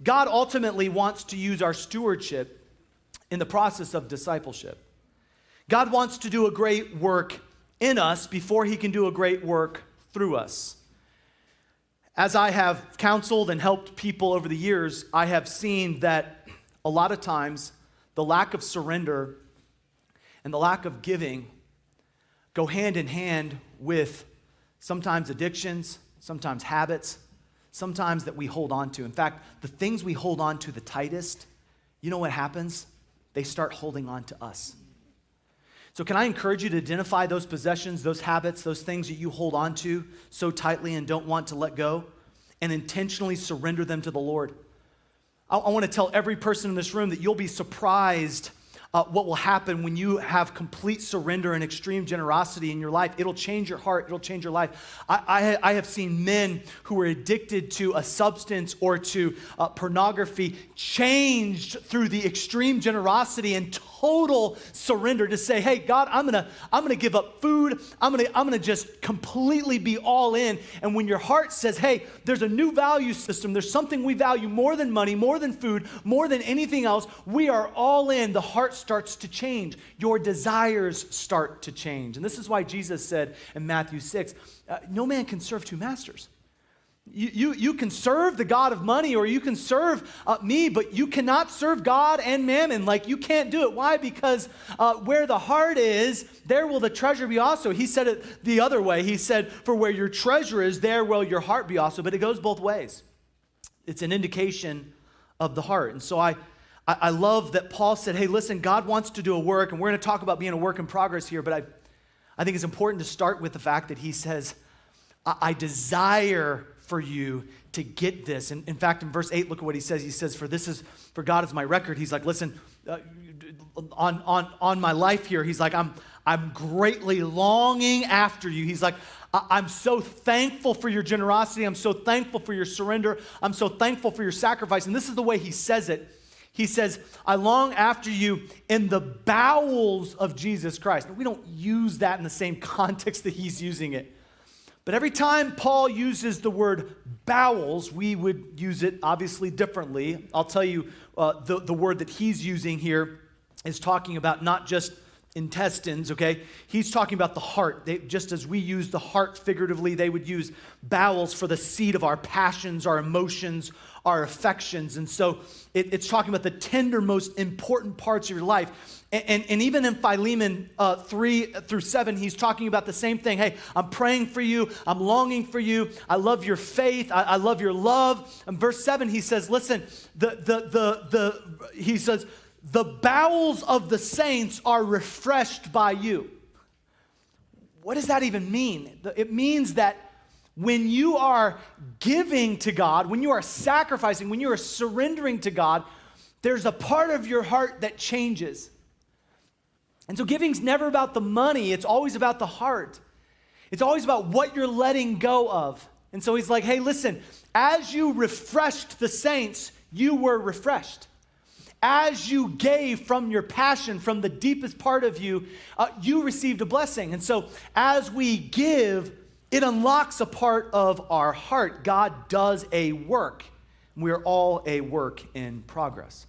God ultimately wants to use our stewardship in the process of discipleship. God wants to do a great work in us before he can do a great work through us. As I have counseled and helped people over the years, I have seen that a lot of times the lack of surrender and the lack of giving go hand in hand with sometimes addictions, sometimes habits, sometimes that we hold on to. In fact, the things we hold on to the tightest, you know what happens? They start holding on to us. So can I encourage you to identify those possessions, those habits, those things that you hold on to so tightly and don't want to let go, and intentionally surrender them to the Lord? I want to tell every person in this room that you'll be surprised what will happen when you have complete surrender and extreme generosity in your life. It'll change your heart. It'll change your life. I have seen men who were addicted to a substance or to pornography changed through the extreme generosity and total surrender to say, hey, God, I'm gonna give up food. I'm gonna just completely be all in. And when your heart says, hey, there's a new value system, there's something we value more than money, more than food, more than anything else, we are all in. The heart starts to change. Your desires start to change. And this is why Jesus said in Matthew 6, no man can serve two masters. You can serve the God of money or you can serve me, but you cannot serve God and mammon. Like, you can't do it. Why? Because where the heart is, there will the treasure be also. He said it the other way. He said, for where your treasure is, there will your heart be also. But it goes both ways. It's an indication of the heart. And so I love that Paul said, hey, listen, God wants to do a work, and we're going to talk about being a work in progress here, but I think it's important to start with the fact that he says, I desire for you to get this. And in fact, in verse 8, look at what he says. He says, for God is my record. He's like, listen, on my life here, he's like, I'm greatly longing after you. He's like, I'm so thankful for your generosity. I'm so thankful for your surrender. I'm so thankful for your sacrifice. And this is the way he says it. He says, I long after you in the bowels of Jesus Christ. Now, we don't use that in the same context that he's using it. But every time Paul uses the word bowels, we would use it obviously differently. I'll tell you the word that he's using here is talking about not just intestines, okay? He's talking about the heart. Just as we use the heart figuratively, they would use bowels for the seat of our passions, our emotions, our affections. And so it's talking about the tender, most important parts of your life. And even in Philemon 3-7, he's talking about the same thing. Hey, I'm praying for you. I'm longing for you. I love your faith. I love your love. And verse 7, he says, listen, he says, the bowels of the saints are refreshed by you. What does that even mean? It means that when you are giving to God, when you are sacrificing, when you are surrendering to God, there's a part of your heart that changes. And so giving's never about the money. It's always about the heart. It's always about what you're letting go of. And so he's like, hey, listen, as you refreshed the saints, you were refreshed. As you gave from your passion, from the deepest part of you, you received a blessing. And so as we give, it unlocks a part of our heart. God does a work. We are all a work in progress.